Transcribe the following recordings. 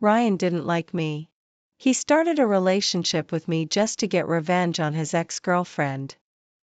Ryan didn't like me. He started a relationship with me just to get revenge on his ex-girlfriend.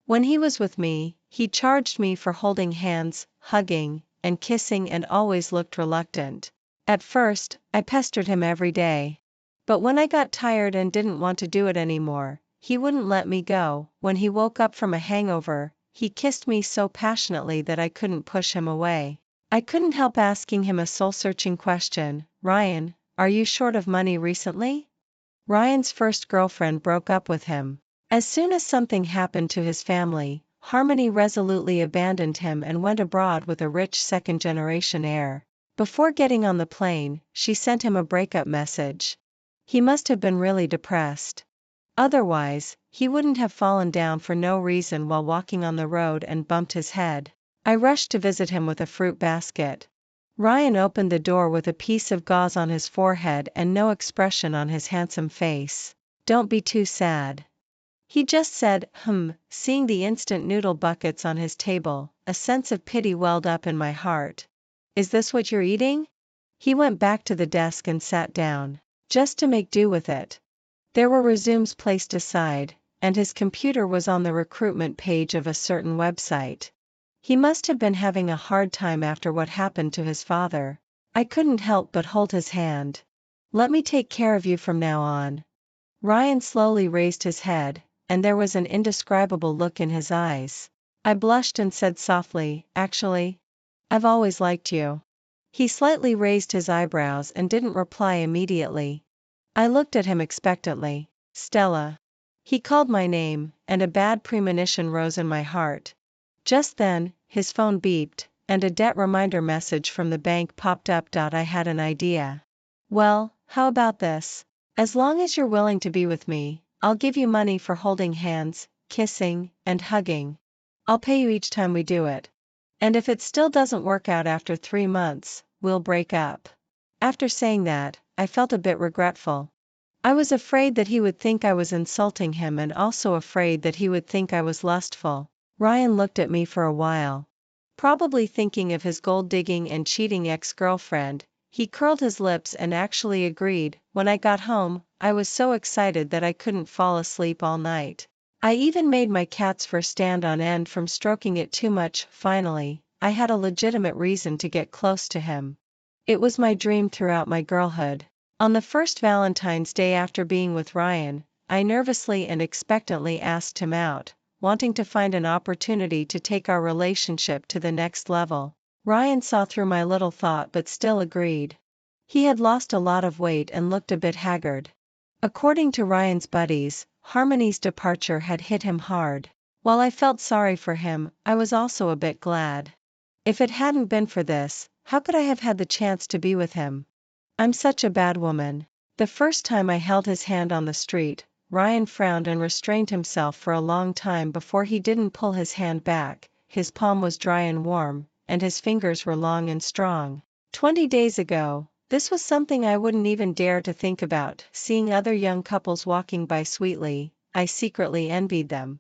When he was with me, he charged me for holding hands, hugging, and kissing and always looked reluctant. At first, I pestered him every day. But when I got tired and didn't want to do it anymore, he wouldn't let me go. When he woke up from a hangover, he kissed me so passionately that I couldn't push him away. I couldn't help asking him a soul-searching question. Ryan, are you short of money recently? Ryan's first girlfriend broke up with him. As soon as something happened to his family, Harmony resolutely abandoned him and went abroad with a rich second-generation heir. Before getting on the plane, she sent him a breakup message. He must have been really depressed. Otherwise, he wouldn't have fallen down for no reason while walking on the road and bumped his head. I rushed to visit him with a fruit basket. Ryan opened the door with a piece of gauze on his forehead and no expression on his handsome face. Don't be too sad. He just said, seeing the instant noodle buckets on his table, a sense of pity welled up in my heart. Is this what you're eating? He went back to the desk and sat down, just to make do with it. There were resumes placed aside, and his computer was on the recruitment page of a certain website. He must have been having a hard time after what happened to his father. I couldn't help but hold his hand. Let me take care of you from now on. Ryan slowly raised his head, and there was an indescribable look in his eyes. I blushed and said softly, actually, I've always liked you. He slightly raised his eyebrows and didn't reply immediately. I looked at him expectantly. Stella. He called my name, and a bad premonition rose in my heart. Just then, his phone beeped, and a debt reminder message from the bank popped up. I had an idea. Well, how about this? As long as you're willing to be with me, I'll give you money for holding hands, kissing, and hugging. I'll pay you each time we do it. And if it still doesn't work out after 3 months, we'll break up. After saying that, I felt a bit regretful. I was afraid that he would think I was insulting him and also afraid that he would think I was lustful. Ryan looked at me for a while. Probably thinking of his gold-digging and cheating ex-girlfriend, he curled his lips and actually agreed. When I got home, I was so excited that I couldn't fall asleep all night. I even made my cat's fur stand on end from stroking it too much. Finally, I had a legitimate reason to get close to him. It was my dream throughout my girlhood. On the first Valentine's Day after being with Ryan, I nervously and expectantly asked him out, wanting to find an opportunity to take our relationship to the next level. Ryan saw through my little thought but still agreed. He had lost a lot of weight and looked a bit haggard. According to Ryan's buddies, Harmony's departure had hit him hard. While I felt sorry for him, I was also a bit glad. If it hadn't been for this, how could I have had the chance to be with him? I'm such a bad woman. The first time I held his hand on the street, Ryan frowned and restrained himself for a long time before he didn't pull his hand back. His palm was dry and warm, and his fingers were long and strong. 20 days ago, this was something I wouldn't even dare to think about. Seeing other young couples walking by sweetly, I secretly envied them.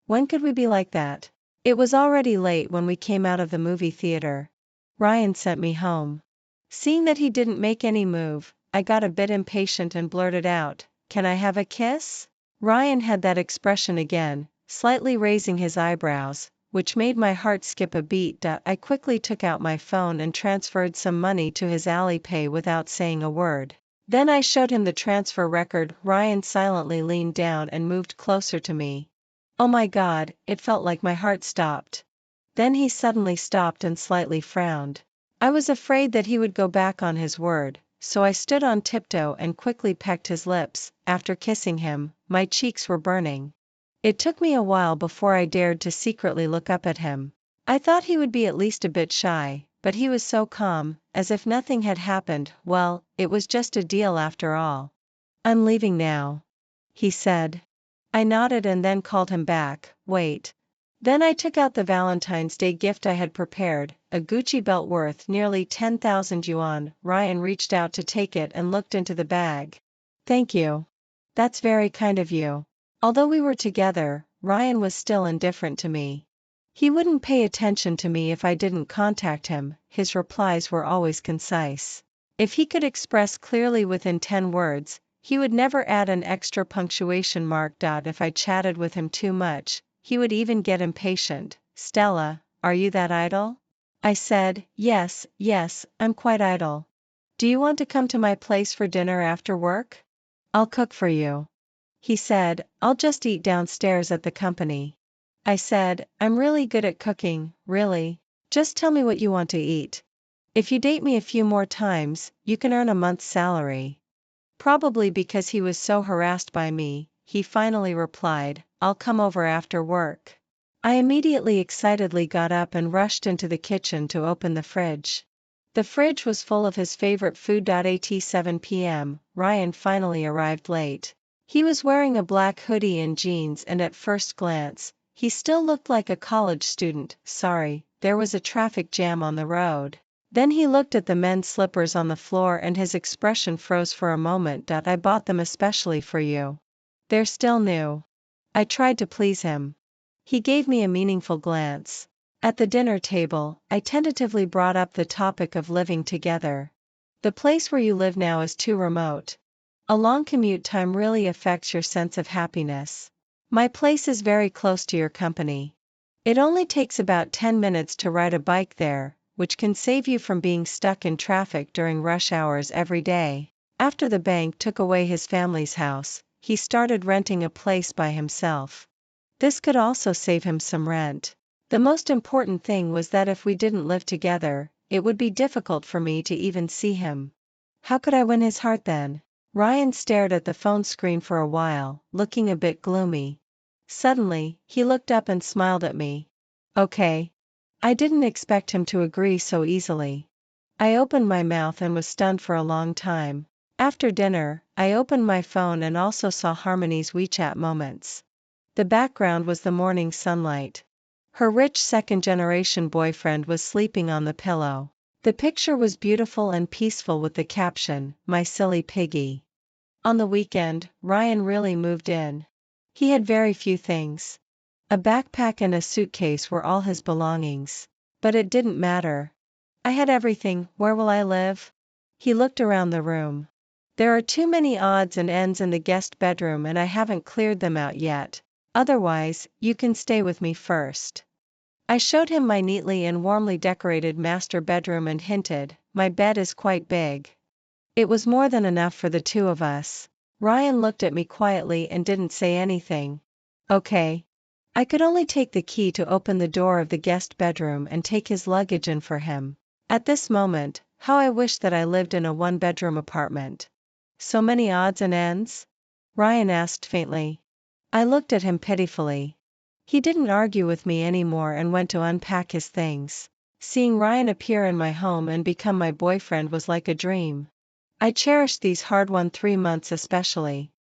When could we be like that? It was already late when we came out of the movie theater. Ryan sent me home. Seeing that he didn't make any move, I got a bit impatient and blurted out, "Can I have a kiss?" Ryan had that expression again, slightly raising his eyebrows, which made my heart skip a beat. I quickly took out my phone and transferred some money to his Alipay without saying a word. Then I showed him the transfer record. Ryan silently leaned down and moved closer to me. Oh my God, it felt like my heart stopped. Then he suddenly stopped and slightly frowned. I was afraid that he would go back on his word, so I stood on tiptoe and quickly pecked his lips. After kissing him, my cheeks were burning. It took me a while before I dared to secretly look up at him. I thought he would be at least a bit shy, but he was so calm, as if nothing had happened. Well, it was just a deal after all. I'm leaving now, he said. I nodded and then called him back. Wait. Then I took out the Valentine's Day gift I had prepared, a Gucci belt worth nearly 10,000 yuan. Ryan reached out to take it and looked into the bag. Thank you. That's very kind of you. Although we were together, Ryan was still indifferent to me. He wouldn't pay attention to me if I didn't contact him. His replies were always concise. If he could express clearly within 10 words, he would never add an extra punctuation mark. If I chatted with him too much, he would even get impatient. Stella, are you that idle? I said, yes, I'm quite idle. Do you want to come to my place for dinner after work? I'll cook for you. He said, I'll just eat downstairs at the company. I said, I'm really good at cooking, really. Just tell me what you want to eat. If you date me a few more times, you can earn a month's salary. Probably because he was so harassed by me, he finally replied, I'll come over after work. I immediately excitedly got up and rushed into the kitchen to open the fridge. The fridge was full of his favorite food. At 7 p.m., Ryan finally arrived late. He was wearing a black hoodie and jeans, and at first glance, he still looked like a college student. Sorry, there was a traffic jam on the road. Then he looked at the men's slippers on the floor and his expression froze for a moment. I bought them especially for you. They're still new. I tried to please him. He gave me a meaningful glance. At the dinner table, I tentatively brought up the topic of living together. The place where you live now is too remote. A long commute time really affects your sense of happiness. My place is very close to your company. It only takes about 10 minutes to ride a bike there, which can save you from being stuck in traffic during rush hours every day. After the bank took away his family's house, he started renting a place by himself. This could also save him some rent. The most important thing was that if we didn't live together, it would be difficult for me to even see him. How could I win his heart then? Ryan stared at the phone screen for a while, looking a bit gloomy. Suddenly, he looked up and smiled at me. Okay. I didn't expect him to agree so easily. I opened my mouth and was stunned for a long time. After dinner, I opened my phone and also saw Harmony's WeChat moments. The background was the morning sunlight. Her rich second-generation boyfriend was sleeping on the pillow. The picture was beautiful and peaceful with the caption, "My silly piggy." On the weekend, Ryan really moved in. He had very few things. A backpack and a suitcase were all his belongings. But it didn't matter. I had everything. Where will I live? He looked around the room. There are too many odds and ends in the guest bedroom and I haven't cleared them out yet. Otherwise, you can stay with me first. I showed him my neatly and warmly decorated master bedroom and hinted, my bed is quite big. It was more than enough for the two of us. Ryan looked at me quietly and didn't say anything. Okay. I could only take the key to open the door of the guest bedroom and take his luggage in for him. At this moment, how I wished that I lived in a one-bedroom apartment. So many odds and ends? Ryan asked faintly. I looked at him pitifully. He didn't argue with me anymore and went to unpack his things. Seeing Ryan appear in my home and become my boyfriend was like a dream. I cherished these hard-won 3 months especially.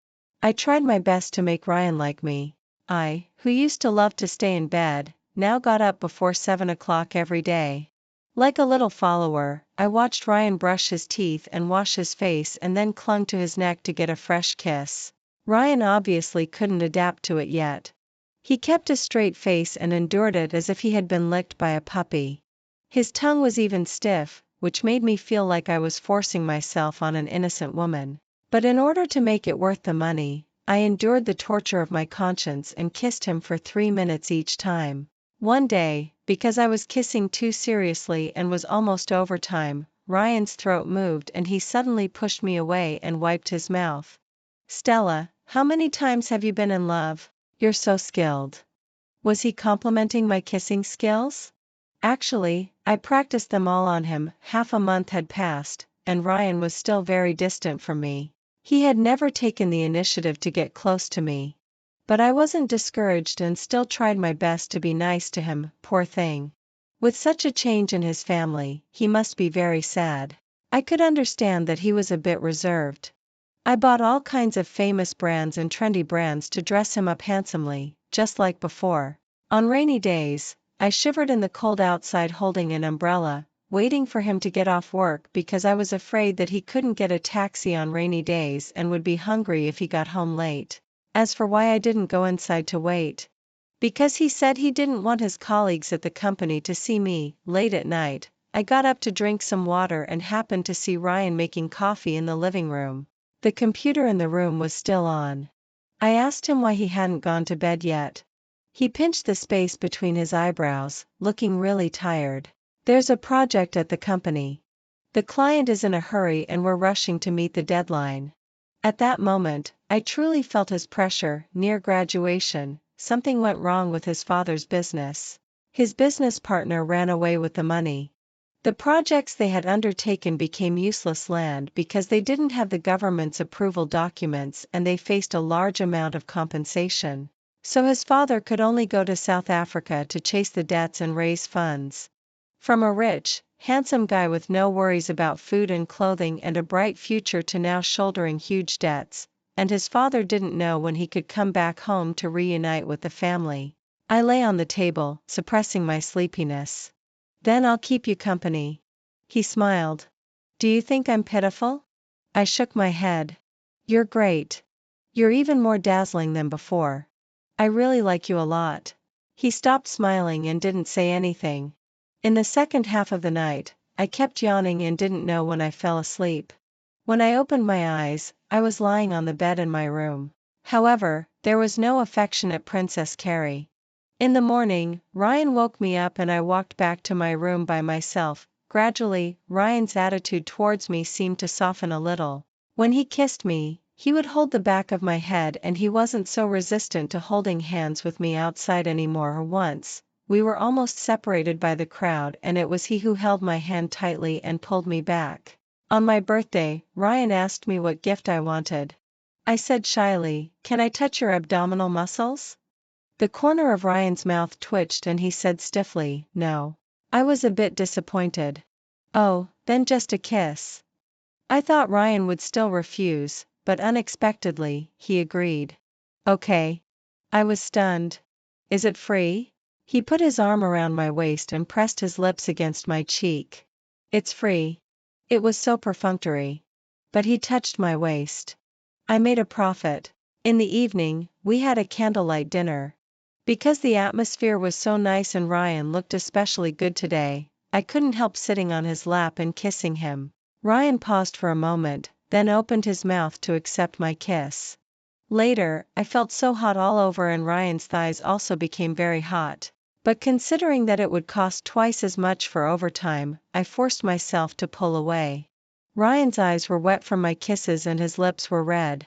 I tried my best to make Ryan like me. I, who used to love to stay in bed, now got up before 7 o'clock every day. Like a little follower, I watched Ryan brush his teeth and wash his face and then clung to his neck to get a fresh kiss. Ryan obviously couldn't adapt to it yet. He kept a straight face and endured it as if he had been licked by a puppy. His tongue was even stiff, which made me feel like I was forcing myself on an innocent woman. But in order to make it worth the money, I endured the torture of my conscience and kissed him for 3 minutes each time. One day, because I was kissing too seriously and was almost over time, Ryan's throat moved and he suddenly pushed me away and wiped his mouth. Stella, how many times have you been in love? You're so skilled. Was he complimenting my kissing skills? Actually, I practiced them all on him. Half a month had passed, and Ryan was still very distant from me. He had never taken the initiative to get close to me. But I wasn't discouraged and still tried my best to be nice to him, poor thing. With such a change in his family, he must be very sad. I could understand that he was a bit reserved. I bought all kinds of famous brands and trendy brands to dress him up handsomely, just like before. On rainy days, I shivered in the cold outside holding an umbrella, waiting for him to get off work because I was afraid that he couldn't get a taxi on rainy days and would be hungry if he got home late. As for why I didn't go inside to wait, because he said he didn't want his colleagues at the company to see me, late at night, I got up to drink some water and happened to see Ryan making coffee in the living room. The computer in the room was still on. I asked him why he hadn't gone to bed yet. He pinched the space between his eyebrows, looking really tired. There's a project at the company. The client is in a hurry and we're rushing to meet the deadline. At that moment, I truly felt his pressure. Near graduation, something went wrong with his father's business. His business partner ran away with the money. The projects they had undertaken became useless land because they didn't have the government's approval documents and they faced a large amount of compensation. So his father could only go to South Africa to chase the debts and raise funds. From a rich, handsome guy with no worries about food and clothing and a bright future to now shouldering huge debts, and his father didn't know when he could come back home to reunite with the family. I lay on the table, suppressing my sleepiness. Then I'll keep you company. He smiled. Do you think I'm pitiful? I shook my head. You're great. You're even more dazzling than before. I really like you a lot. He stopped smiling and didn't say anything. In the second half of the night, I kept yawning and didn't know when I fell asleep. When I opened my eyes, I was lying on the bed in my room. However, there was no affectionate Princess Carrie. In the morning, Ryan woke me up and I walked back to my room by myself. Gradually, Ryan's attitude towards me seemed to soften a little. When he kissed me, he would hold the back of my head and he wasn't so resistant to holding hands with me outside anymore. Once, we were almost separated by the crowd and it was he who held my hand tightly and pulled me back. On my birthday, Ryan asked me what gift I wanted. I said shyly, "Can I touch your abdominal muscles?" The corner of Ryan's mouth twitched and he said stiffly, "No." I was a bit disappointed. "Oh, then just a kiss." I thought Ryan would still refuse, but unexpectedly, he agreed. "Okay." I was stunned. "Is it free?" He put his arm around my waist and pressed his lips against my cheek. "It's free." It was so perfunctory. But he touched my waist. I made a profit. In the evening, we had a candlelight dinner. Because the atmosphere was so nice and Ryan looked especially good today, I couldn't help sitting on his lap and kissing him. Ryan paused for a moment, then opened his mouth to accept my kiss. Later, I felt so hot all over and Ryan's thighs also became very hot. But considering that it would cost twice as much for overtime, I forced myself to pull away. Ryan's eyes were wet from my kisses and his lips were red.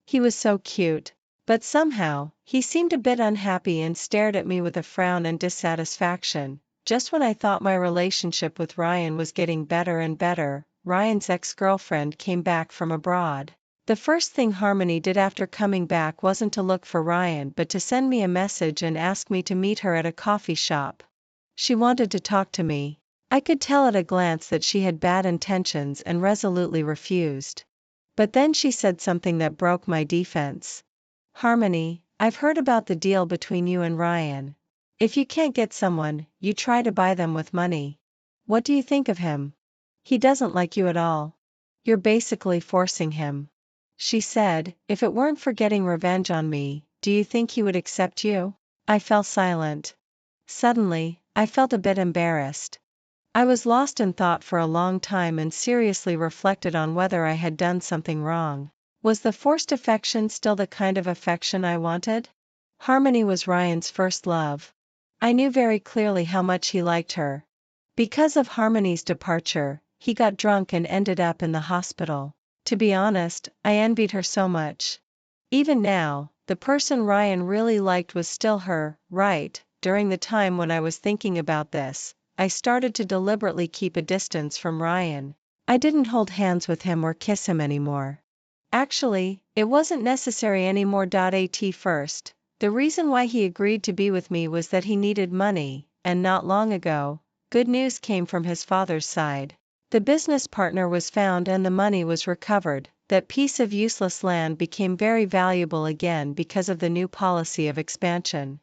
He was so cute. But somehow, he seemed a bit unhappy and stared at me with a frown and dissatisfaction. Just when I thought my relationship with Ryan was getting better and better, Ryan's ex-girlfriend came back from abroad. The first thing Harmony did after coming back wasn't to look for Ryan but to send me a message and ask me to meet her at a coffee shop. She wanted to talk to me. I could tell at a glance that she had bad intentions and resolutely refused. But then she said something that broke my defense. "Harmony, I've heard about the deal between you and Ryan. If you can't get someone, you try to buy them with money. What do you think of him? He doesn't like you at all. You're basically forcing him." She said, "If it weren't for getting revenge on me, do you think he would accept you?" I fell silent. Suddenly, I felt a bit embarrassed. I was lost in thought for a long time and seriously reflected on whether I had done something wrong. Was the forced affection still the kind of affection I wanted? Harmony was Ryan's first love. I knew very clearly how much he liked her. Because of Harmony's departure, he got drunk and ended up in the hospital. To be honest, I envied her so much. Even now, the person Ryan really liked was still her, right? During the time when I was thinking about this, I started to deliberately keep a distance from Ryan. I didn't hold hands with him or kiss him anymore. Actually, it wasn't necessary anymore. At first, the reason why he agreed to be with me was that he needed money, and not long ago, good news came from his father's side. The business partner was found and the money was recovered. That piece of useless land became very valuable again because of the new policy of expansion.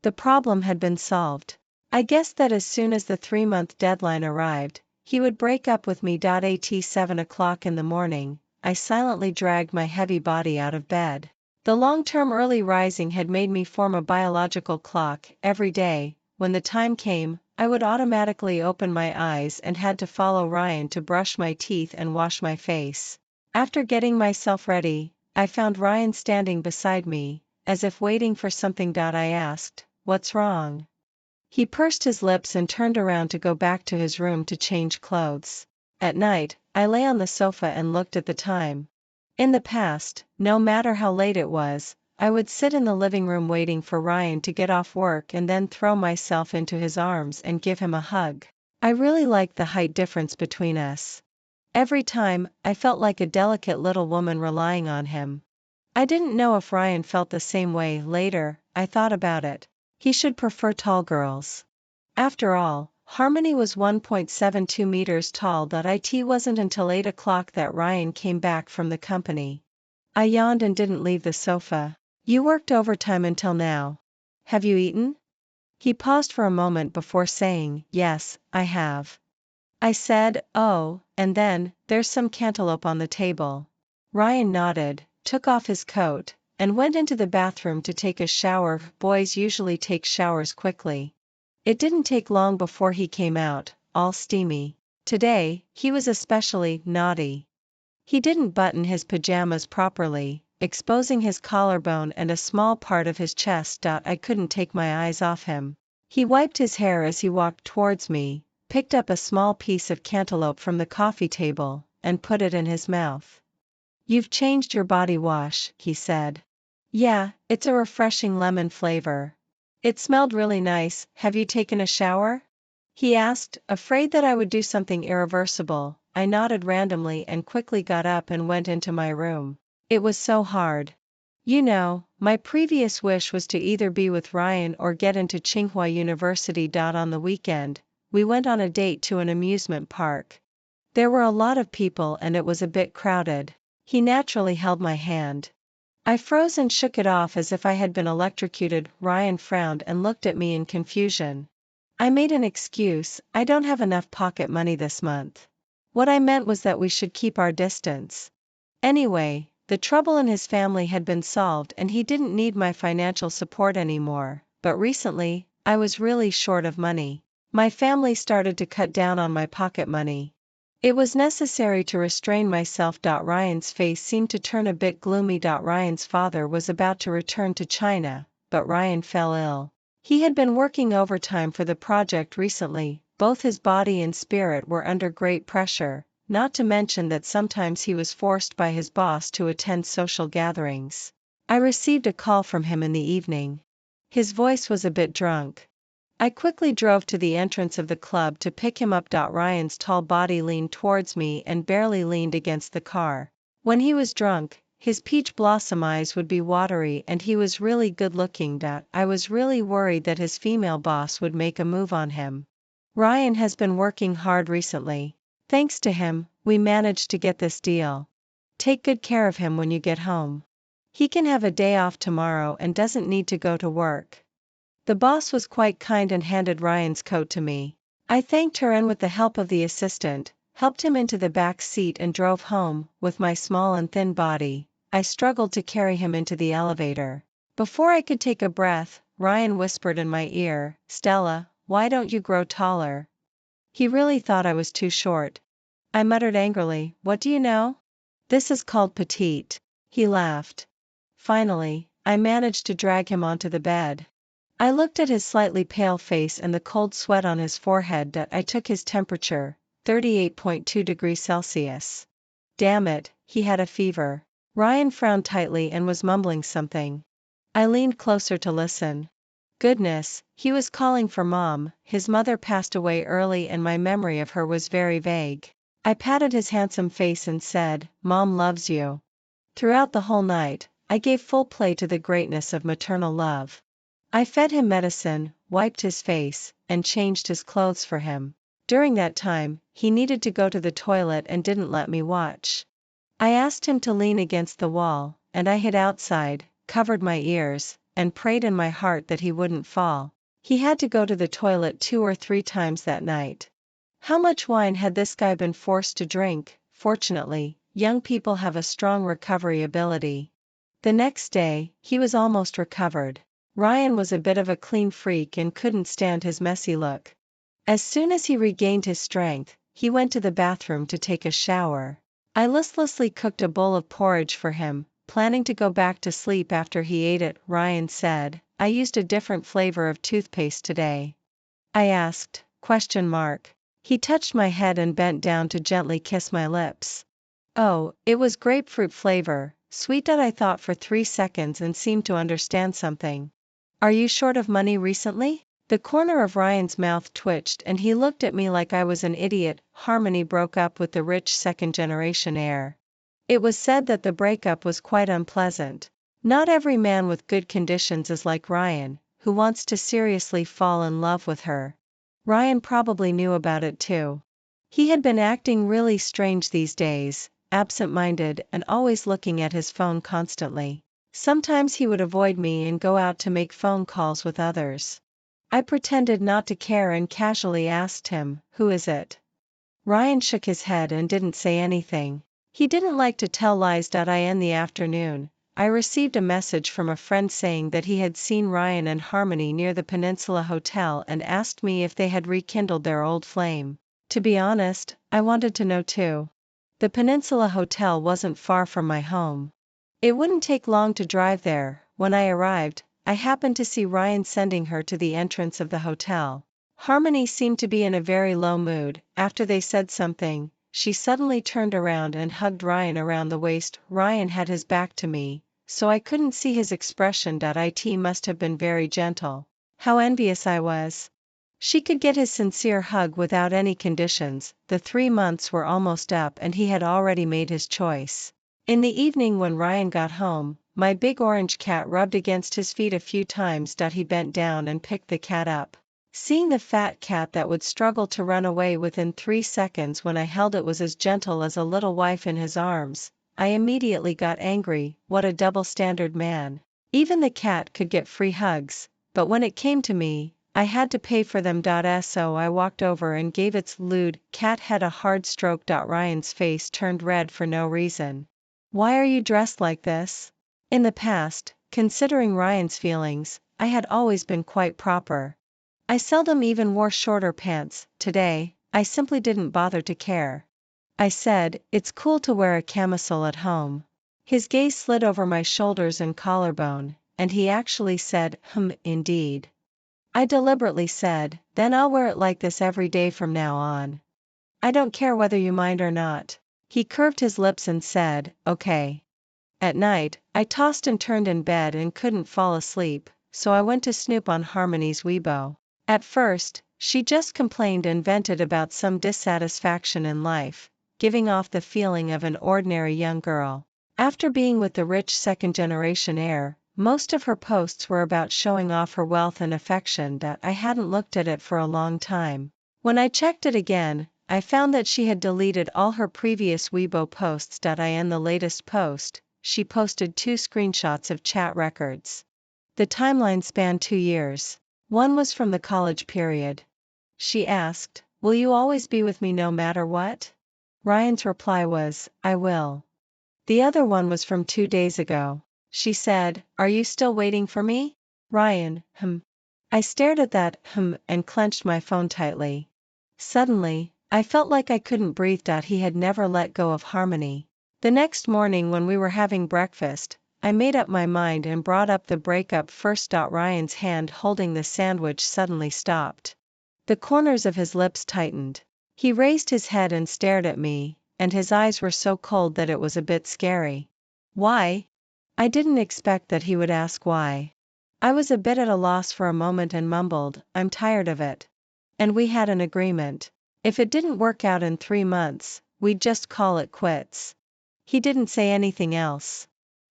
The problem had been solved. I guessed that as soon as the 3-month deadline arrived, he would break up with me. At 7 o'clock in the morning, I silently dragged my heavy body out of bed. The long-term early rising had made me form a biological clock. Every day, when the time came, I would automatically open my eyes and had to follow Ryan to brush my teeth and wash my face. After getting myself ready, I found Ryan standing beside me, as if waiting for something. I asked, "What's wrong?" He pursed his lips and turned around to go back to his room to change clothes. At night, I lay on the sofa and looked at the time. In the past, no matter how late it was, I would sit in the living room waiting for Ryan to get off work and then throw myself into his arms and give him a hug. I really liked the height difference between us. Every time, I felt like a delicate little woman relying on him. I didn't know if Ryan felt the same way. Later, I thought about it. He should prefer tall girls. After all, Harmony was 1.72 meters tall. It wasn't until 8 o'clock that Ryan came back from the company. I yawned and didn't leave the sofa. "You worked overtime until now. Have you eaten?" He paused for a moment before saying, "Yes, I have." I said, "Oh, and then, there's some cantaloupe on the table." Ryan nodded, took off his coat, and went into the bathroom to take a shower. Boys usually take showers quickly. It didn't take long before he came out, all steamy. Today, he was especially naughty. He didn't button his pajamas properly, exposing his collarbone and a small part of his chest. I couldn't take my eyes off him. He wiped his hair as he walked towards me, picked up a small piece of cantaloupe from the coffee table, and put it in his mouth. "You've changed your body wash," he said. "Yeah, it's a refreshing lemon flavor. It smelled really nice. Have you taken a shower?" he asked, afraid that I would do something irreversible. I nodded randomly and quickly got up and went into my room. It was so hard. You know, my previous wish was to either be with Ryan or get into Tsinghua University. On the weekend, we went on a date to an amusement park. There were a lot of people and it was a bit crowded. He naturally held my hand. I froze and shook it off as if I had been electrocuted. Ryan frowned and looked at me in confusion. I made an excuse, "I don't have enough pocket money this month." What I meant was that we should keep our distance. Anyway, the trouble in his family had been solved and he didn't need my financial support anymore, but recently, I was really short of money. My family started to cut down on my pocket money. It was necessary to restrain myself. Ryan's face seemed to turn a bit gloomy. Ryan's father was about to return to China, but Ryan fell ill. He had been working overtime for the project recently, both his body and spirit were under great pressure, not to mention that sometimes he was forced by his boss to attend social gatherings. I received a call from him in the evening. His voice was a bit drunk. I quickly drove to the entrance of the club to pick him up. Ryan's tall body leaned towards me and barely leaned against the car. When he was drunk, his peach blossom eyes would be watery and he was really good looking. I was really worried that his female boss would make a move on him. Ryan has been working hard recently. Thanks to him, we managed to get this deal. Take good care of him when you get home. He can have a day off tomorrow and doesn't need to go to work. The boss was quite kind and handed Ryan's coat to me. I thanked her and with the help of the assistant, helped him into the back seat and drove home. With my small and thin body, I struggled to carry him into the elevator. Before I could take a breath, Ryan whispered in my ear, "Stella, why don't you grow taller?" He really thought I was too short. I muttered angrily, "What do you know? This is called petite." He laughed. Finally, I managed to drag him onto the bed. I looked at his slightly pale face and the cold sweat on his forehead. I took his temperature, 38.2 degrees Celsius. Damn it, he had a fever. Ryan frowned tightly and was mumbling something. I leaned closer to listen. Goodness, he was calling for Mom. His mother passed away early and my memory of her was very vague. I patted his handsome face and said, "Mom loves you." Throughout the whole night, I gave full play to the greatness of maternal love. I fed him medicine, wiped his face, and changed his clothes for him. During that time, he needed to go to the toilet and didn't let me watch. I asked him to lean against the wall, and I hid outside, covered my ears, and prayed in my heart that he wouldn't fall. He had to go to the toilet 2 or 3 times that night. How much wine had this guy been forced to drink? Fortunately, young people have a strong recovery ability. The next day, he was almost recovered. Ryan was a bit of a clean freak and couldn't stand his messy look. As soon as he regained his strength, he went to the bathroom to take a shower. I listlessly cooked a bowl of porridge for him, planning to go back to sleep after he ate it. Ryan said, "I used a different flavor of toothpaste today." I asked, ? He touched my head and bent down to gently kiss my lips. "Oh, it was grapefruit flavor, sweet." I thought for 3 seconds and seemed to understand something. "Are you short of money recently?" The corner of Ryan's mouth twitched and he looked at me like I was an idiot. Harmony broke up with the rich second-generation heir. It was said that the breakup was quite unpleasant. Not every man with good conditions is like Ryan, who wants to seriously fall in love with her. Ryan probably knew about it too. He had been acting really strange these days, absent-minded and always looking at his phone constantly. Sometimes he would avoid me and go out to make phone calls with others. I pretended not to care and casually asked him, "Who is it?" Ryan shook his head and didn't say anything. He didn't like to tell lies. In the afternoon, I received a message from a friend saying that he had seen Ryan and Harmony near the Peninsula Hotel and asked me if they had rekindled their old flame. To be honest, I wanted to know too. The Peninsula Hotel wasn't far from my home. It wouldn't take long to drive there. When I arrived, I happened to see Ryan sending her to the entrance of the hotel. Harmony seemed to be in a very low mood. After they said something, she suddenly turned around and hugged Ryan around the waist. Ryan had his back to me, so I couldn't see his expression. It must have been very gentle. How envious I was. She could get his sincere hug without any conditions. The 3 months were almost up and he had already made his choice. In the evening when Ryan got home, my big orange cat rubbed against his feet a few times. He bent down and picked the cat up. Seeing the fat cat that would struggle to run away within 3 seconds when I held it was as gentle as a little wife in his arms, I immediately got angry. What a double-standard man. Even the cat could get free hugs, but when it came to me, I had to pay for them. So I walked over and gave its lewd cat head a hard stroke. Ryan's face turned red for no reason. "Why are you dressed like this?" In the past, considering Ryan's feelings, I had always been quite proper. I seldom even wore shorter pants. Today, I simply didn't bother to care. I said, "It's cool to wear a camisole at home." His gaze slid over my shoulders and collarbone, and he actually said, "Indeed." I deliberately said, "Then I'll wear it like this every day from now on. I don't care whether you mind or not." He curved his lips and said, "Okay." At night, I tossed and turned in bed and couldn't fall asleep, so I went to snoop on Harmony's Weibo. At first, she just complained and vented about some dissatisfaction in life, giving off the feeling of an ordinary young girl. After being with the rich second-generation heir, most of her posts were about showing off her wealth and affection. I hadn't looked at it for a long time. When I checked it again, I found that she had deleted all her previous Weibo posts. In the latest post, she posted 2 screenshots of chat records. The timeline spanned 2 years. One was from the college period. She asked, "Will you always be with me no matter what?" Ryan's reply was, "I will." The other one was from 2 days ago. She said, "Are you still waiting for me?" Ryan, I stared at that, and clenched my phone tightly. Suddenly, I felt like I couldn't breathe. He had never let go of Harmony. The next morning when we were having breakfast, I made up my mind and brought up the breakup first. Ryan's hand holding the sandwich suddenly stopped. The corners of his lips tightened. He raised his head and stared at me, and his eyes were so cold that it was a bit scary. "Why?" I didn't expect that he would ask why. I was a bit at a loss for a moment and mumbled, "I'm tired of it." And we had an agreement. If it didn't work out in 3 months, we'd just call it quits. He didn't say anything else.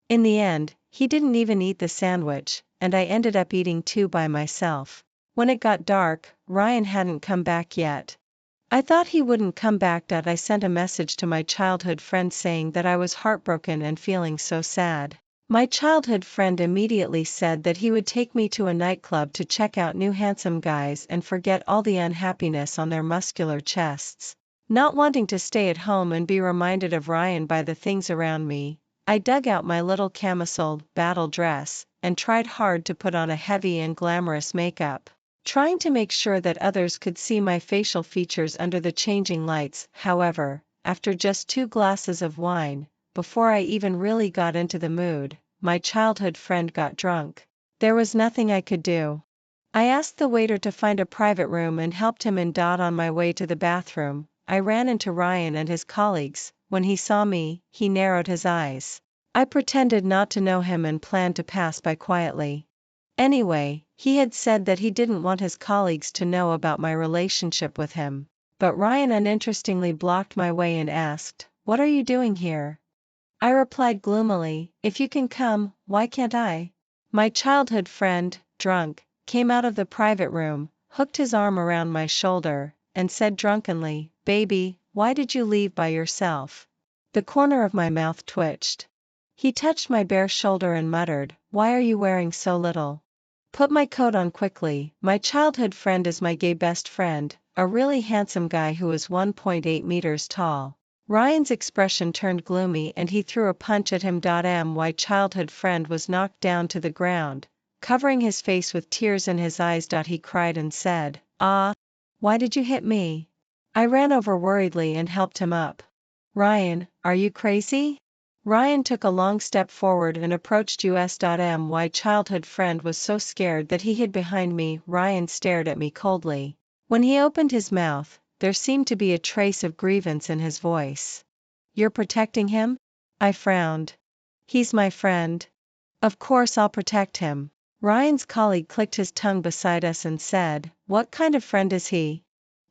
In the end, he didn't even eat the sandwich, and I ended up eating 2 by myself. When it got dark, Ryan hadn't come back yet. I thought he wouldn't come back. I sent a message to my childhood friend saying that I was heartbroken and feeling so sad. My childhood friend immediately said that he would take me to a nightclub to check out new handsome guys and forget all the unhappiness on their muscular chests. Not wanting to stay at home and be reminded of Ryan by the things around me, I dug out my little camisole battle dress and tried hard to put on a heavy and glamorous makeup. trying to make sure that others could see my facial features under the changing lights. However, after just 2 glasses of wine, before I even really got into the mood, my childhood friend got drunk. There was nothing I could do. I asked the waiter to find a private room and helped him in. On my way to the bathroom, I ran into Ryan and his colleagues. When he saw me, he narrowed his eyes. I pretended not to know him and planned to pass by quietly. Anyway, he had said that he didn't want his colleagues to know about my relationship with him. But Ryan uninterestingly blocked my way and asked, "What are you doing here?" I replied gloomily, "If you can come, why can't I?" My childhood friend, drunk, came out of the private room, hooked his arm around my shoulder, and said drunkenly, "Baby, why did you leave by yourself?" The corner of my mouth twitched. He touched my bare shoulder and muttered, "Why are you wearing so little?" Put my coat on quickly. My childhood friend is my gay best friend, a really handsome guy who is 1.8 meters tall. Ryan's expression turned gloomy and he threw a punch at him. My childhood friend was knocked down to the ground, covering his face with tears in his eyes. He cried and said, "Ah, why did you hit me?" I ran over worriedly and helped him up. "Ryan, are you crazy?" Ryan took a long step forward and approached us. My childhood friend was so scared that he hid behind me. Ryan stared at me coldly. When he opened his mouth, there seemed to be a trace of grievance in his voice. "You're protecting him?" I frowned. "He's my friend. Of course I'll protect him." Ryan's colleague clicked his tongue beside us and said, "What kind of friend is he?"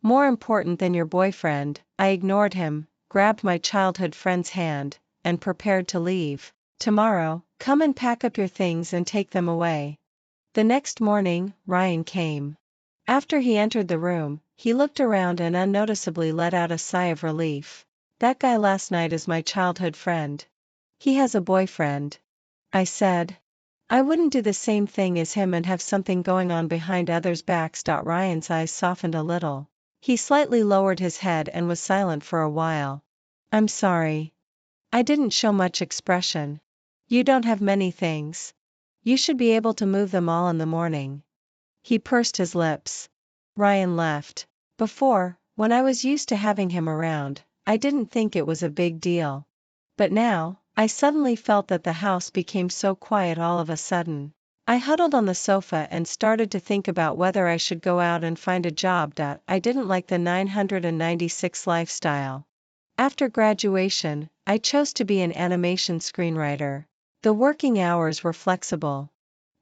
"More important than your boyfriend." I ignored him, grabbed my childhood friend's hand, and prepared to leave. "Tomorrow, come and pack up your things and take them away." The next morning, Ryan came. After he entered the room, he looked around and unnoticeably let out a sigh of relief. "That guy last night is my childhood friend. He has a boyfriend," I said. "I wouldn't do the same thing as him and have something going on behind others' backs." Ryan's eyes softened a little. He slightly lowered his head and was silent for a while. "I'm sorry. I didn't show much expression. You don't have many things. You should be able to move them all in the morning." He pursed his lips. Ryan left. Before, when I was used to having him around, I didn't think it was a big deal. But now, I suddenly felt that the house became so quiet all of a sudden. I huddled on the sofa and started to think about whether I should go out and find a job. I didn't like the 996 lifestyle. After graduation, I chose to be an animation screenwriter. The working hours were flexible.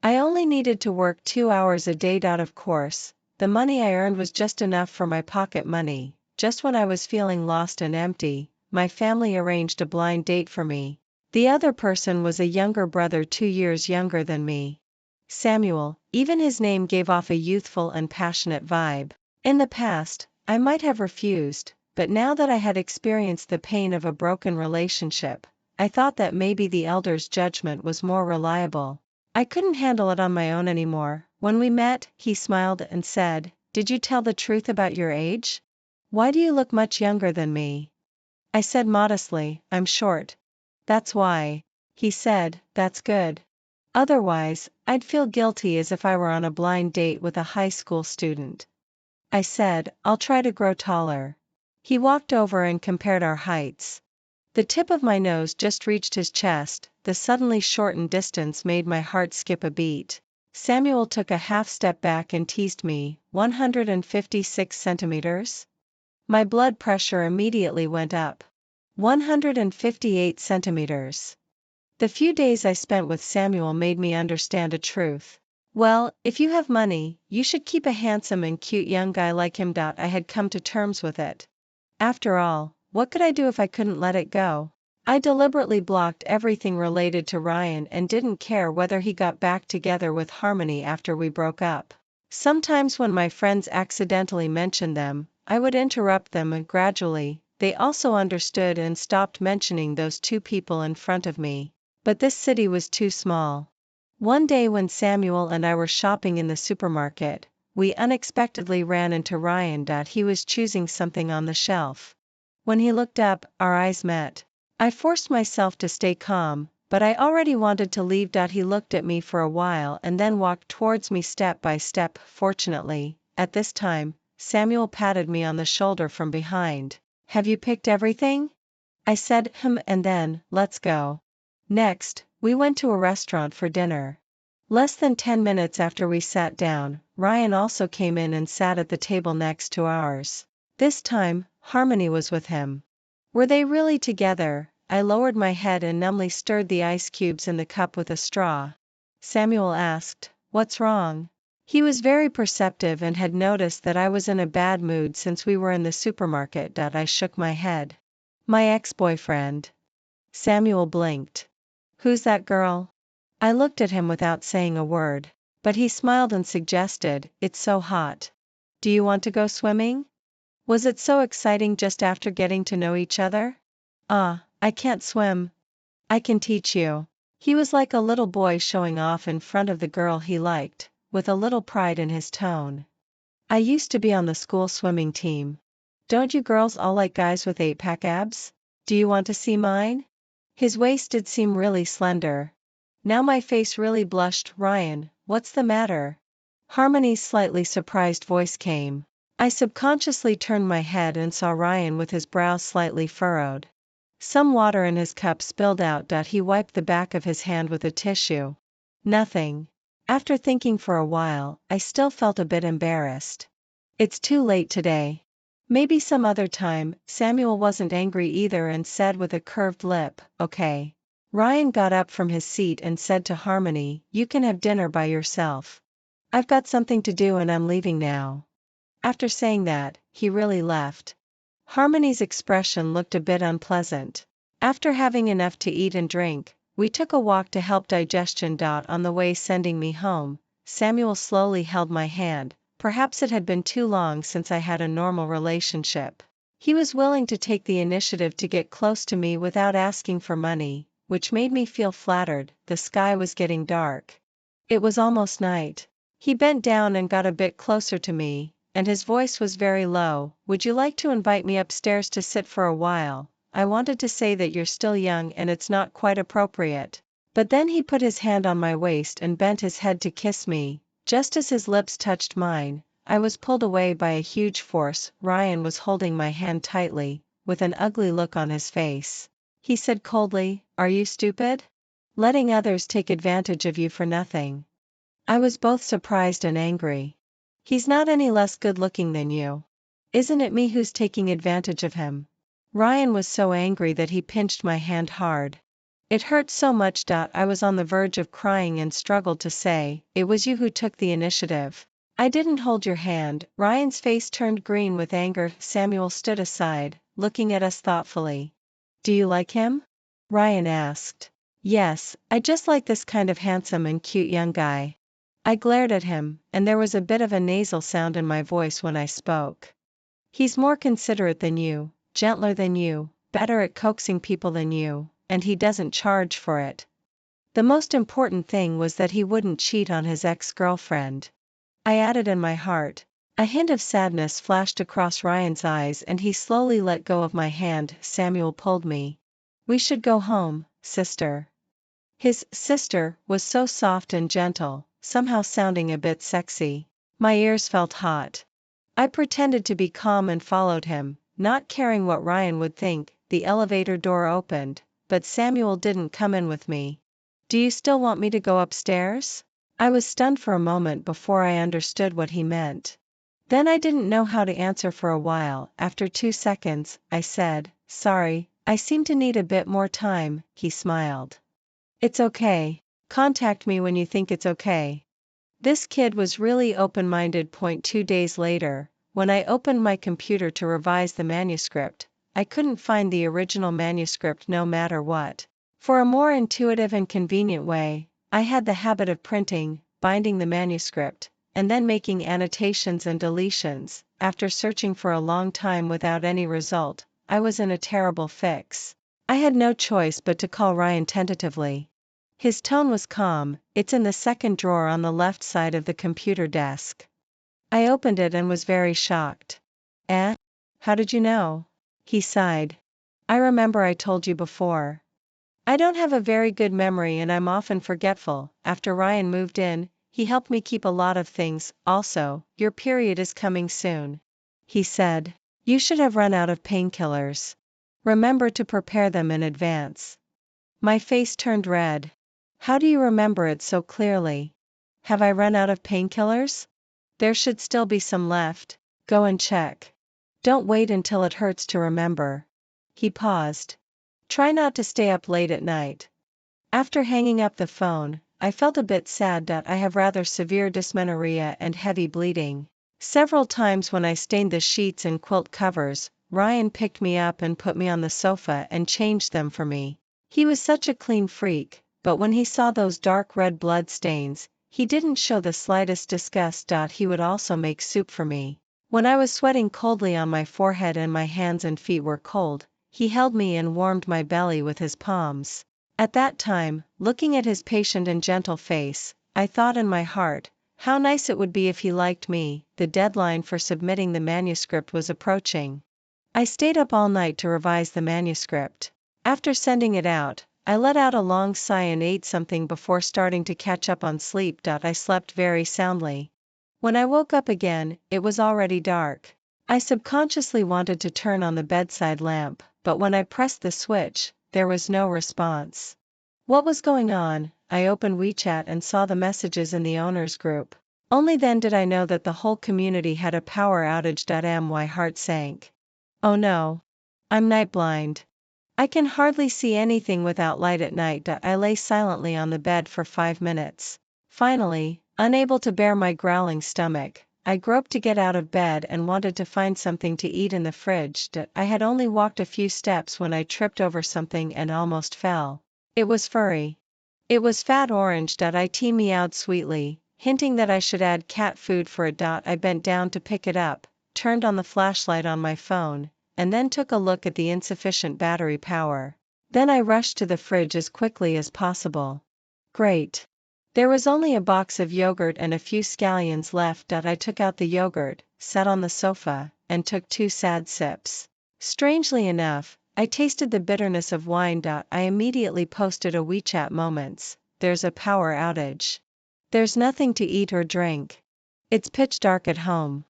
I only needed to work 2 hours a day. Of course, the money I earned was just enough for my pocket money. Just when I was feeling lost and empty, my family arranged a blind date for me. The other person was a younger brother 2 years younger than me. Samuel, even his name gave off a youthful and passionate vibe. In the past, I might have refused, but now that I had experienced the pain of a broken relationship, I thought that maybe the elder's judgment was more reliable. I couldn't handle it on my own anymore. When we met, he smiled and said, "Did you tell the truth about your age? Why do you look much younger than me?" I said modestly, "I'm short. That's why." He said, "That's good. Otherwise, I'd feel guilty as if I were on a blind date with a high school student." I said, "I'll try to grow taller." He walked over and compared our heights. The tip of my nose just reached his chest. The suddenly shortened distance made my heart skip a beat. Samuel took a half step back and teased me, 156 centimeters? My blood pressure immediately went up. 158 centimeters. The few days I spent with Samuel made me understand a truth. Well, if you have money, you should keep a handsome and cute young guy like him. I had come to terms with it. After all, what could I do if I couldn't let it go? I deliberately blocked everything related to Ryan and didn't care whether he got back together with Harmony after we broke up. Sometimes when my friends accidentally mentioned them, I would interrupt them and gradually, they also understood and stopped mentioning those two people in front of me. But this city was too small. One day when Samuel and I were shopping in the supermarket, we unexpectedly ran into Ryan. He was choosing something on the shelf. When he looked up, our eyes met. I forced myself to stay calm, but I already wanted to leave. He looked at me for a while and then walked towards me step by step. Fortunately, at this time, Samuel patted me on the shoulder from behind. Have you picked everything? I said, and then, let's go. Next, we went to a restaurant for dinner. Less than 10 minutes after we sat down, Ryan also came in and sat at the table next to ours. This time, Harmony was with him. Were they really together? I lowered my head and numbly stirred the ice cubes in the cup with a straw. Samuel asked, "What's wrong?" He was very perceptive and had noticed that I was in a bad mood since we were in the supermarket. I shook my head. My ex-boyfriend. Samuel blinked. Who's that girl? I looked at him without saying a word, but he smiled and suggested, "It's so hot. Do you want to go swimming?" Was it so exciting just after getting to know each other? I can't swim. I can teach you. He was like a little boy showing off in front of the girl he liked, with a little pride in his tone. I used to be on the school swimming team. Don't you girls all like guys with 8-pack abs? Do you want to see mine? His waist did seem really slender. Now my face really blushed. Ryan, what's the matter? Harmony's slightly surprised voice came. I subconsciously turned my head and saw Ryan with his brows slightly furrowed. Some water in his cup spilled out. He wiped the back of his hand with a tissue. Nothing. After thinking for a while, I still felt a bit embarrassed. It's too late today. Maybe some other time. Samuel wasn't angry either and said with a curved lip, "Okay." Ryan got up from his seat and said to Harmony, "You can have dinner by yourself. I've got something to do and I'm leaving now." After saying that, he really left. Harmony's expression looked a bit unpleasant. After having enough to eat and drink, we took a walk to help digestion. On the way sending me home, Samuel slowly held my hand. Perhaps it had been too long since I had a normal relationship. He was willing to take the initiative to get close to me without asking for money, which made me feel flattered. The sky was getting dark. It was almost night. He bent down and got a bit closer to me, and his voice was very low. "Would you like to invite me upstairs to sit for a while? I wanted to say that you're still young and it's not quite appropriate." But then he put his hand on my waist and bent his head to kiss me. Just as his lips touched mine, I was pulled away by a huge force. Ryan was holding my hand tightly, with an ugly look on his face. He said coldly, "Are you stupid? Letting others take advantage of you for nothing?" I was both surprised and angry. "He's not any less good looking than you. Isn't it me who's taking advantage of him?" Ryan was so angry that he pinched my hand hard. It hurt so much. I was on the verge of crying and struggled to say, "It was you who took the initiative. I didn't hold your hand." Ryan's face turned green with anger. Samuel stood aside, looking at us thoughtfully. "Do you like him?" Ryan asked. "Yes, I just like this kind of handsome and cute young guy." I glared at him, and there was a bit of a nasal sound in my voice when I spoke. "He's more considerate than you, gentler than you, better at coaxing people than you, and he doesn't charge for it. The most important thing was that he wouldn't cheat on his ex-girlfriend." I added in my heart. A hint of sadness flashed across Ryan's eyes and he slowly let go of my hand. Samuel pulled me. "We should go home, sister." His sister was so soft and gentle, somehow sounding a bit sexy. My ears felt hot. I pretended to be calm and followed him, not caring what Ryan would think. The elevator door opened, but Samuel didn't come in with me. "Do you still want me to go upstairs?" I was stunned for a moment before I understood what he meant. Then I didn't know how to answer for a while. After 2 seconds, I said, "Sorry, I seem to need a bit more time." He smiled. "It's okay. Contact me when you think it's okay." This kid was really open-minded. 2 days later, when I opened my computer to revise the manuscript, I couldn't find the original manuscript no matter what. For a more intuitive and convenient way, I had the habit of printing, binding the manuscript, and then making annotations and deletions. After searching for a long time without any result, I was in a terrible fix. I had no choice but to call Ryan tentatively. His tone was calm. "It's in the second drawer on the left side of the computer desk." I opened it and was very shocked. "Eh? How did you know?" He sighed. "I remember I told you before." I don't have a very good memory and I'm often forgetful. After Ryan moved in, he helped me keep a lot of things. Also, your period is coming soon. He said. You should have run out of painkillers. Remember to prepare them in advance. My face turned red. How do you remember it so clearly? Have I run out of painkillers? There should still be some left. Go and check. Don't wait until it hurts to remember. He paused. Try not to stay up late at night. After hanging up the phone, I felt a bit sad that I have rather severe dysmenorrhea and heavy bleeding. Several times when I stained the sheets and quilt covers, Ryan picked me up and put me on the sofa and changed them for me. He was such a clean freak, but when he saw those dark red blood stains, he didn't show the slightest disgust. He would also make soup for me. When I was sweating coldly on my forehead and my hands and feet were cold, he held me and warmed my belly with his palms. At that time, looking at his patient and gentle face, I thought in my heart, how nice it would be if he liked me. The deadline for submitting the manuscript was approaching. I stayed up all night to revise the manuscript. After sending it out, I let out a long sigh and ate something before starting to catch up on sleep. I slept very soundly. When I woke up again, it was already dark. I subconsciously wanted to turn on the bedside lamp, but when I pressed the switch, there was no response. What was going on? I opened WeChat and saw the messages in the owners group. Only then did I know that the whole community had a power outage. My heart sank. Oh no. I'm night blind. I can hardly see anything without light at night. I lay silently on the bed for 5 minutes. Finally, unable to bear my growling stomach, I groped to get out of bed and wanted to find something to eat in the fridge. I had only walked a few steps when I tripped over something and almost fell. It was furry. It was fat orange. It meowed sweetly, hinting that I should add cat food for it. I bent down to pick it up, turned on the flashlight on my phone, and then took a look at the insufficient battery power. Then I rushed to the fridge as quickly as possible. Great. There was only a box of yogurt and a few scallions left. I took out the yogurt, sat on the sofa, and took 2 sad sips. Strangely enough, I tasted the bitterness of wine. I immediately posted a WeChat moments. There's a power outage. There's nothing to eat or drink. It's pitch dark at home.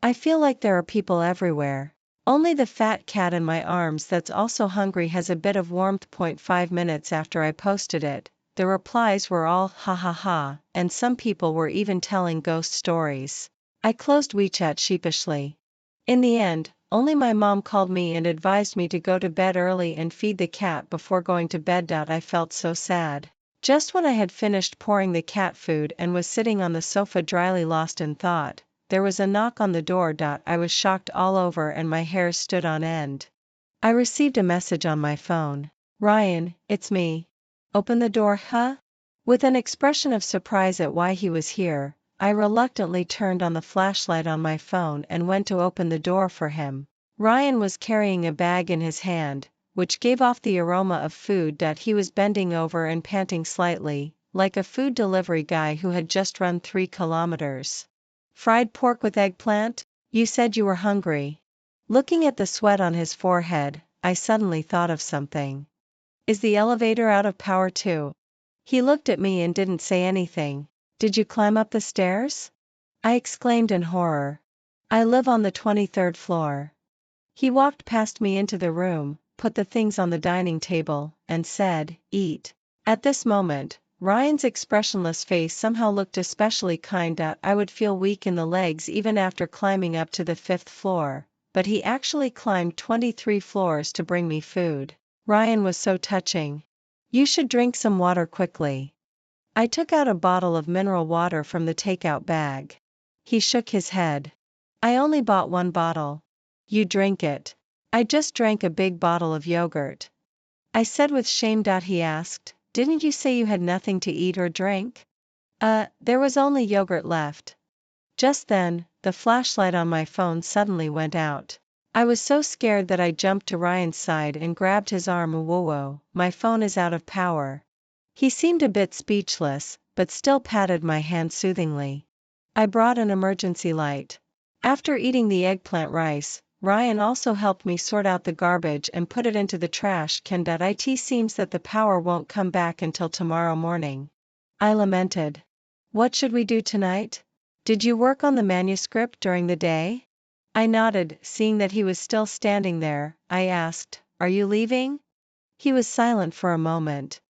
I feel like there are people everywhere. Only the fat cat in my arms that's also hungry has a bit of warmth. 5 minutes after I posted it, the replies were all ha ha ha, and some people were even telling ghost stories. I closed WeChat sheepishly. In the end, only my mom called me and advised me to go to bed early and feed the cat before going to bed. I felt so sad. Just when I had finished pouring the cat food and was sitting on the sofa dryly lost in thought, there was a knock on the door. I was shocked all over and my hair stood on end. I received a message on my phone. Ryan, it's me. Open the door, huh? With an expression of surprise at why he was here, I reluctantly turned on the flashlight on my phone and went to open the door for him. Ryan was carrying a bag in his hand, which gave off the aroma of food. He was bending over and panting slightly, like a food delivery guy who had just run 3 kilometers. Fried pork with eggplant? You said you were hungry. Looking at the sweat on his forehead, I suddenly thought of something. Is the elevator out of power too? He looked at me and didn't say anything. Did you climb up the stairs? I exclaimed in horror. I live on the 23rd floor. He walked past me into the room, put the things on the dining table, and said, eat. At this moment, Ryan's expressionless face somehow looked especially kind. I would feel weak in the legs even after climbing up to the 5th floor, but he actually climbed 23 floors to bring me food. Ryan was so touching. You should drink some water quickly. I took out a bottle of mineral water from the takeout bag. He shook his head. I only bought 1 bottle. You drink it. I just drank a big bottle of yogurt. I said with shame. He asked, didn't you say you had nothing to eat or drink? There was only yogurt left. Just then, the flashlight on my phone suddenly went out. I was so scared that I jumped to Ryan's side and grabbed his arm. Whoa, my phone is out of power. He seemed a bit speechless, but still patted my hand soothingly. I brought an emergency light. After eating the eggplant rice, Ryan also helped me sort out the garbage and put it into the trash can. It seems that the power won't come back until tomorrow morning. I lamented. What should we do tonight? Did you work on the manuscript during the day? I nodded, seeing that he was still standing there. I asked, are you leaving? He was silent for a moment.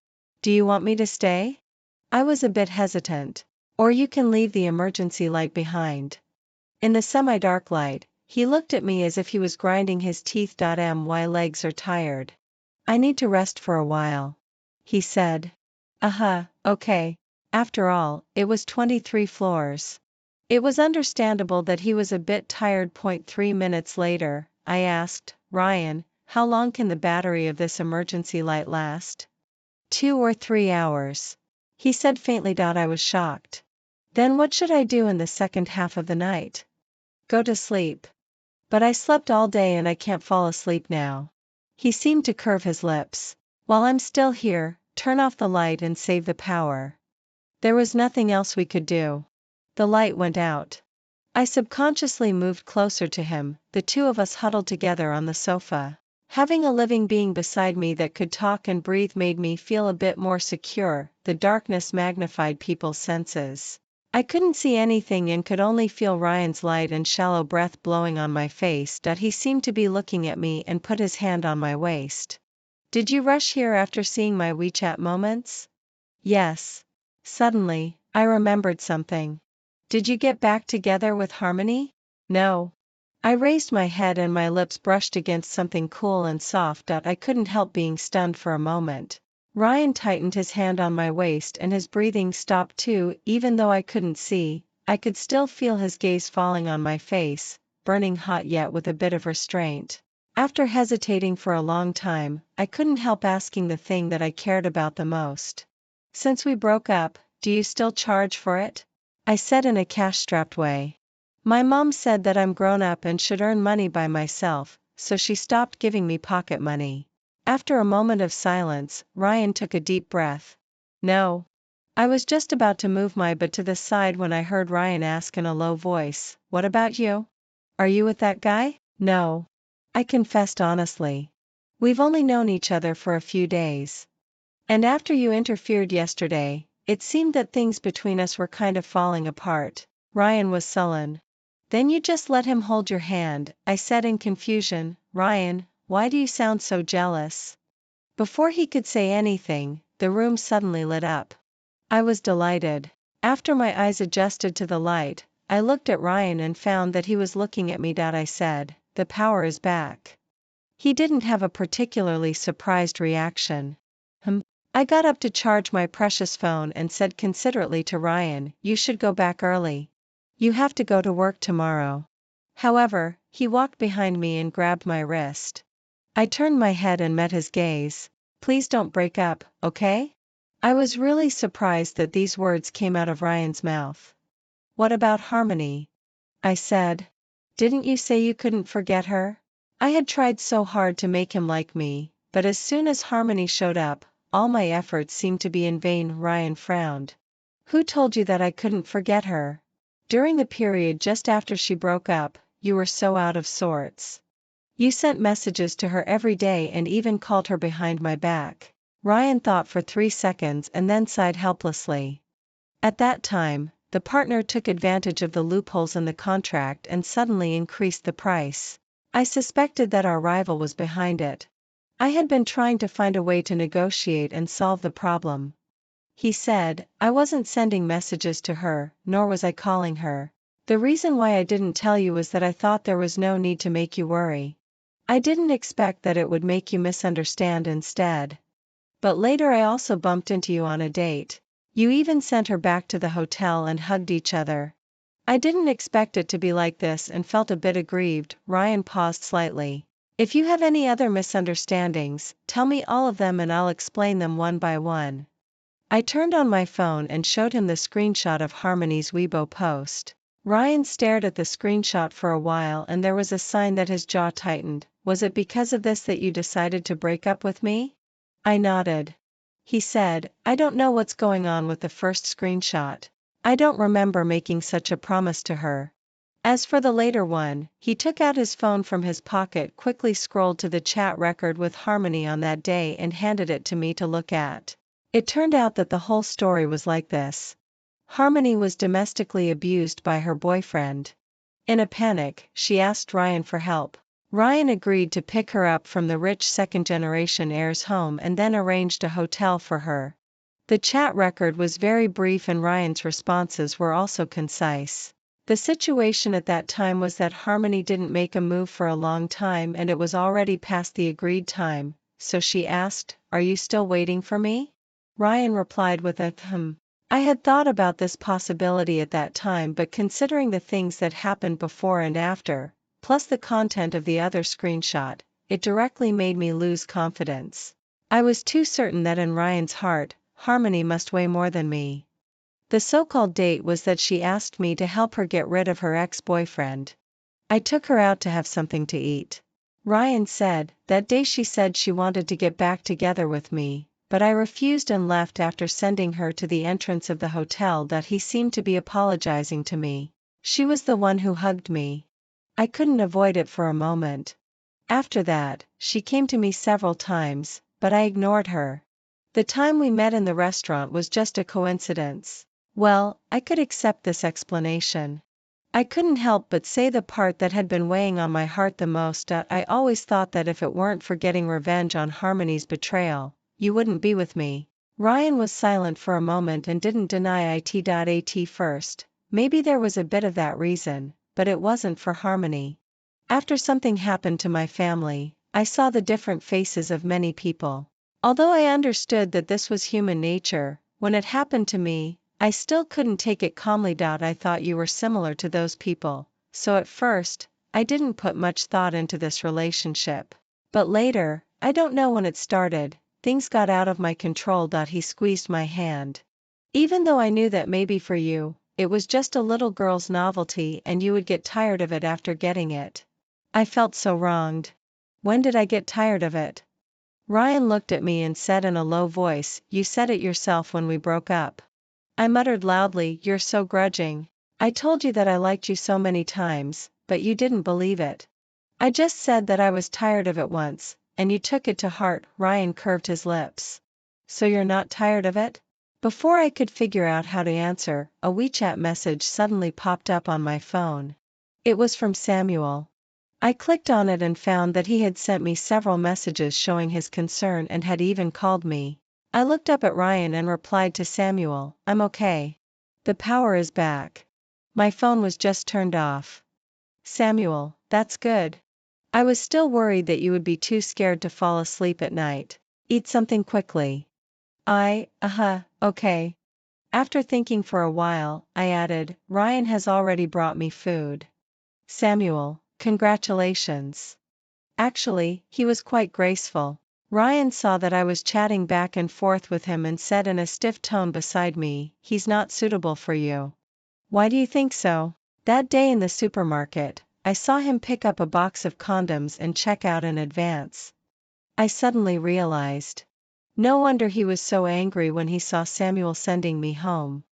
Do you want me to stay? I was a bit hesitant. Or you can leave the emergency light behind. In the semi-dark light, he looked at me as if he was grinding his teeth. My legs are tired. I need to rest for a while. He said. Okay. After all, it was 23 floors. It was understandable that he was a bit tired. 3 minutes later, I asked, Ryan, how long can the battery of this emergency light last? 2 or 3 hours. He said faintly. I was shocked. Then what should I do in the second half of the night? Go to sleep. But I slept all day and I can't fall asleep now. He seemed to curve his lips. While I'm still here, turn off the light and save the power. There was nothing else we could do. The light went out. I subconsciously moved closer to him, the two of us huddled together on the sofa. Having a living being beside me that could talk and breathe made me feel a bit more secure. The darkness magnified people's senses. I couldn't see anything and could only feel Ryan's light and shallow breath blowing on my face. He seemed to be looking at me and put his hand on my waist. Did you rush here after seeing my WeChat moments? Yes. Suddenly, I remembered something. Did you get back together with Harmony? No. I raised my head and my lips brushed against something cool and soft. I couldn't help being stunned for a moment. Ryan tightened his hand on my waist and his breathing stopped too. Even though I couldn't see, I could still feel his gaze falling on my face, burning hot yet with a bit of restraint. After hesitating for a long time, I couldn't help asking the thing that I cared about the most. Since we broke up, do you still charge for it? I said in a cash-strapped way. My mom said that I'm grown up and should earn money by myself, so she stopped giving me pocket money. After a moment of silence, Ryan took a deep breath. No. I was just about to move my butt to the side when I heard Ryan ask in a low voice, what about you? Are you with that guy? No. I confessed honestly. We've only known each other for a few days. And after you interfered yesterday, it seemed that things between us were kind of falling apart. Ryan was sullen. Then you just let him hold your hand, I said in confusion. Ryan, why do you sound so jealous? Before he could say anything, the room suddenly lit up. I was delighted. After my eyes adjusted to the light, I looked at Ryan and found that he was looking at me. I said, the power is back. He didn't have a particularly surprised reaction. I got up to charge my precious phone and said considerately to Ryan, you should go back early. You have to go to work tomorrow. However, he walked behind me and grabbed my wrist. I turned my head and met his gaze. Please don't break up, okay? I was really surprised that these words came out of Ryan's mouth. What about Harmony? I said. Didn't you say you couldn't forget her? I had tried so hard to make him like me, but as soon as Harmony showed up, all my efforts seemed to be in vain. Ryan frowned. Who told you that I couldn't forget her? During the period just after she broke up, you were so out of sorts. You sent messages to her every day and even called her behind my back. Ryan thought for 3 seconds and then sighed helplessly. At that time, the partner took advantage of the loopholes in the contract and suddenly increased the price. I suspected that our rival was behind it. I had been trying to find a way to negotiate and solve the problem. He said, I wasn't sending messages to her, nor was I calling her. The reason why I didn't tell you was that I thought there was no need to make you worry. I didn't expect that it would make you misunderstand instead. But later I also bumped into you on a date. You even sent her back to the hotel and hugged each other. I didn't expect it to be like this and felt a bit aggrieved. Ryan paused slightly. If you have any other misunderstandings, tell me all of them and I'll explain them one by one. I turned on my phone and showed him the screenshot of Harmony's Weibo post. Ryan stared at the screenshot for a while and there was a sign that his jaw tightened. Was it because of this that you decided to break up with me? I nodded. He said, I don't know what's going on with the first screenshot. I don't remember making such a promise to her. As for the later one, he took out his phone from his pocket, quickly scrolled to the chat record with Harmony on that day and handed it to me to look at. It turned out that the whole story was like this. Harmony was domestically abused by her boyfriend. In a panic, she asked Ryan for help. Ryan agreed to pick her up from the rich second-generation heir's home and then arranged a hotel for her. The chat record was very brief and Ryan's responses were also concise. The situation at that time was that Harmony didn't make a move for a long time and it was already past the agreed time, so she asked, "Are you still waiting for me?" Ryan replied with a I had thought about this possibility at that time, but considering the things that happened before and after, plus the content of the other screenshot, it directly made me lose confidence. I was too certain that in Ryan's heart, Harmony must weigh more than me. The so-called date was that she asked me to help her get rid of her ex-boyfriend. I took her out to have something to eat. Ryan said, that day she said she wanted to get back together with me, but I refused and left after sending her to the entrance of the hotel that he seemed to be apologizing to me. She was the one who hugged me. I couldn't avoid it for a moment. After that, she came to me several times, but I ignored her. The time we met in the restaurant was just a coincidence. Well, I could accept this explanation. I couldn't help but say the part that had been weighing on my heart the most. I always thought that if it weren't for getting revenge on Harmony's betrayal, you wouldn't be with me. Ryan was silent for a moment and didn't deny it. First, maybe there was a bit of that reason, but it wasn't for Harmony. After something happened to my family, I saw the different faces of many people. Although I understood that this was human nature, when it happened to me, I still couldn't take it calmly. I thought you were similar to those people, so at first, I didn't put much thought into this relationship. But later, I don't know when it started, things got out of my control. He squeezed my hand. Even though I knew that maybe for you, it was just a little girl's novelty and you would get tired of it after getting it. I felt so wronged. When did I get tired of it? Ryan looked at me and said in a low voice, "You said it yourself when we broke up." I muttered loudly, "You're so grudging. I told you that I liked you so many times, but you didn't believe it. I just said that I was tired of it once, and you took it to heart." Ryan curved his lips. "So you're not tired of it?" Before I could figure out how to answer, a WeChat message suddenly popped up on my phone. It was from Samuel. I clicked on it and found that he had sent me several messages showing his concern and had even called me. I looked up at Ryan and replied to Samuel, "I'm okay. The power is back. My phone was just turned off." Samuel, that's good. I was still worried that you would be too scared to fall asleep at night. Eat something quickly. Okay. After thinking for a while, I added, Ryan has already brought me food. Samuel, congratulations. Actually, he was quite graceful. Ryan saw that I was chatting back and forth with him and said in a stiff tone beside me, "He's not suitable for you." Why do you think so? That day in the supermarket, I saw him pick up a box of condoms and check out in advance. I suddenly realized. No wonder he was so angry when he saw Samuel sending me home.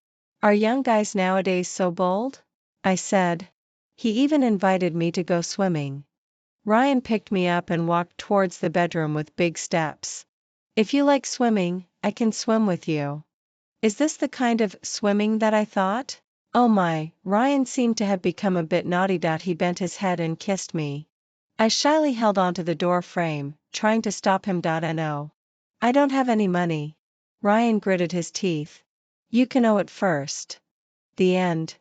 Are young guys nowadays so bold? I said. He even invited me to go swimming. Ryan picked me up and walked towards the bedroom with big steps. If you like swimming, I can swim with you. Is this the kind of swimming that I thought? Oh my, Ryan seemed to have become a bit naughty. He bent his head and kissed me. I shyly held onto the door frame, trying to stop him. No. I don't have any money. Ryan gritted his teeth. You can owe it first. The end.